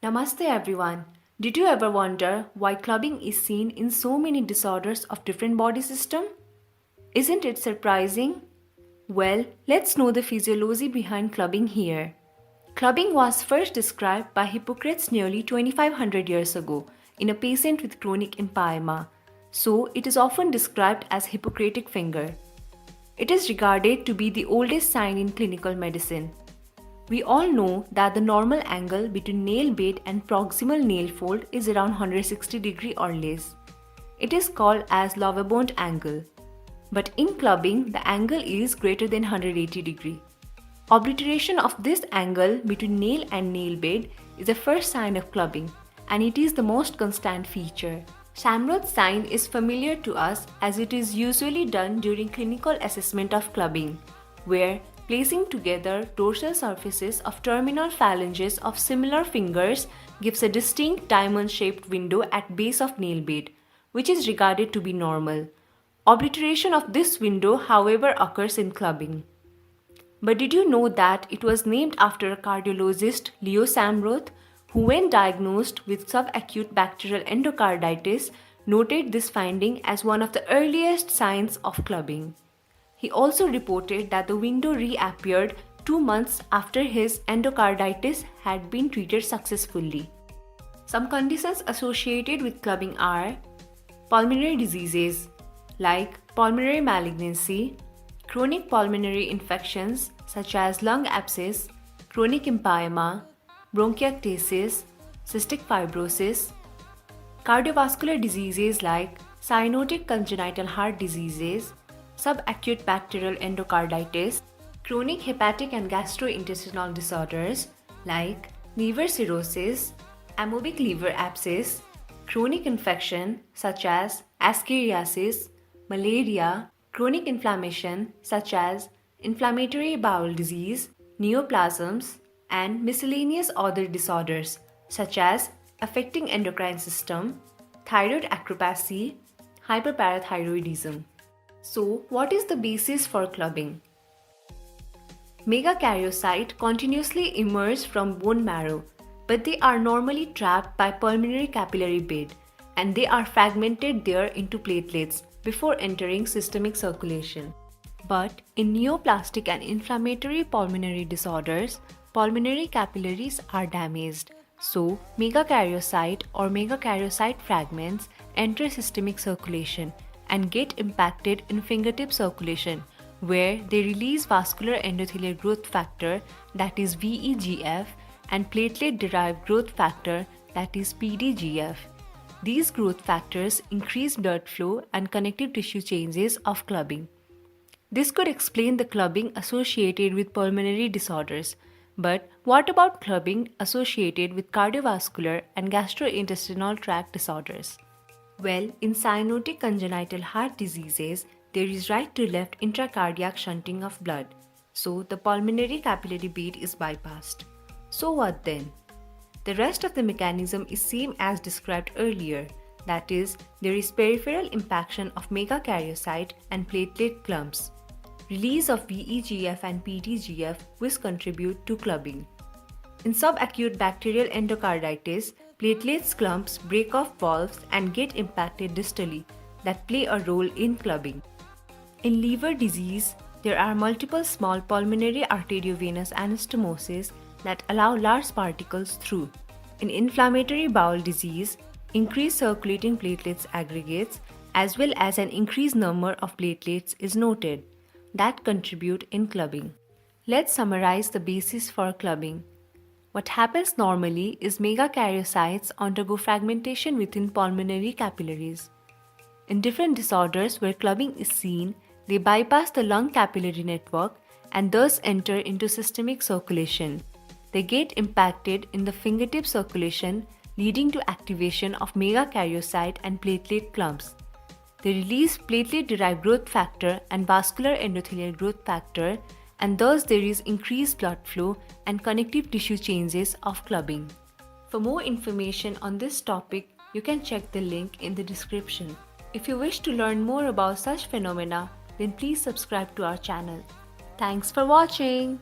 Namaste everyone. Did you ever wonder why clubbing is seen in so many disorders of different body system? Isn't it surprising? Well, let's know the physiology behind clubbing here. Clubbing was first described by Hippocrates nearly 2500 years ago in a patient with chronic empyema, so it is often described as Hippocratic finger. It is regarded to be the oldest sign in clinical medicine. We all know that the normal angle between nail bed and proximal nail fold is around 160 degree or less. It is called as Lovibond angle. But in clubbing, the angle is greater than 180 degree. Obliteration of this angle between nail and nail bed is the first sign of clubbing, and it is the most constant feature. Shamroth's sign is familiar to us as it is usually done during clinical assessment of clubbing, where placing together dorsal surfaces of terminal phalanges of similar fingers gives a distinct diamond-shaped window at base of nail bed, which is regarded to be normal. Obliteration of this window, however, occurs in clubbing. But did you know that it was named after a cardiologist, Leo Shamroth, who when diagnosed with subacute bacterial endocarditis, noted this finding as one of the earliest signs of clubbing. He also reported that the window reappeared 2 months after his endocarditis had been treated successfully. Some conditions associated with clubbing are pulmonary diseases like pulmonary malignancy, chronic pulmonary infections such as lung abscess, chronic empyema, bronchiectasis, cystic fibrosis, cardiovascular diseases like cyanotic congenital heart diseases, subacute bacterial endocarditis, chronic hepatic and gastrointestinal disorders like liver cirrhosis, amoebic liver abscess, chronic infection such as ascariasis, malaria, chronic inflammation such as inflammatory bowel disease, neoplasms, and miscellaneous other disorders such as affecting endocrine system, thyroid acropacy, hyperparathyroidism. So, what is the basis for clubbing? Megakaryocytes continuously emerge from bone marrow, but they are normally trapped by pulmonary capillary bed and they are fragmented there into platelets before entering systemic circulation. But in neoplastic and inflammatory pulmonary disorders, pulmonary capillaries are damaged. So, megakaryocyte or megakaryocyte fragments enter systemic circulation and get impacted in fingertip circulation, where they release vascular endothelial growth factor, that is VEGF, and platelet-derived growth factor, that is PDGF. These growth factors increase blood flow and connective tissue changes of clubbing. This could explain the clubbing associated with pulmonary disorders. But what about clubbing associated with cardiovascular and gastrointestinal tract disorders? Well, in cyanotic congenital heart diseases, there is right to left intracardiac shunting of blood, so the pulmonary capillary bed is bypassed. So what then? The rest of the mechanism is same as described earlier, that is, there is peripheral impaction of megakaryocyte and platelet clumps. Release of VEGF and PDGF which contribute to clubbing. In subacute bacterial endocarditis, platelets clumps break off valves and get impacted distally that play a role in clubbing. In liver disease, there are multiple small pulmonary arteriovenous anastomosis that allow large particles through. In inflammatory bowel disease, increased circulating platelets aggregates as well as an increased number of platelets is noted that contribute in clubbing. Let's summarize the basis for clubbing. What happens normally is megakaryocytes undergo fragmentation within pulmonary capillaries. In different disorders where clubbing is seen, they bypass the lung capillary network and thus enter into systemic circulation. They get impacted in the fingertip circulation, leading to activation of megakaryocyte and platelet clumps. They release platelet-derived growth factor and vascular endothelial growth factor, and thus there is increased blood flow and connective tissue changes of clubbing. For more information on this topic, you can check the link in the description. If you wish to learn more about such phenomena, then please subscribe to our channel. Thanks for watching.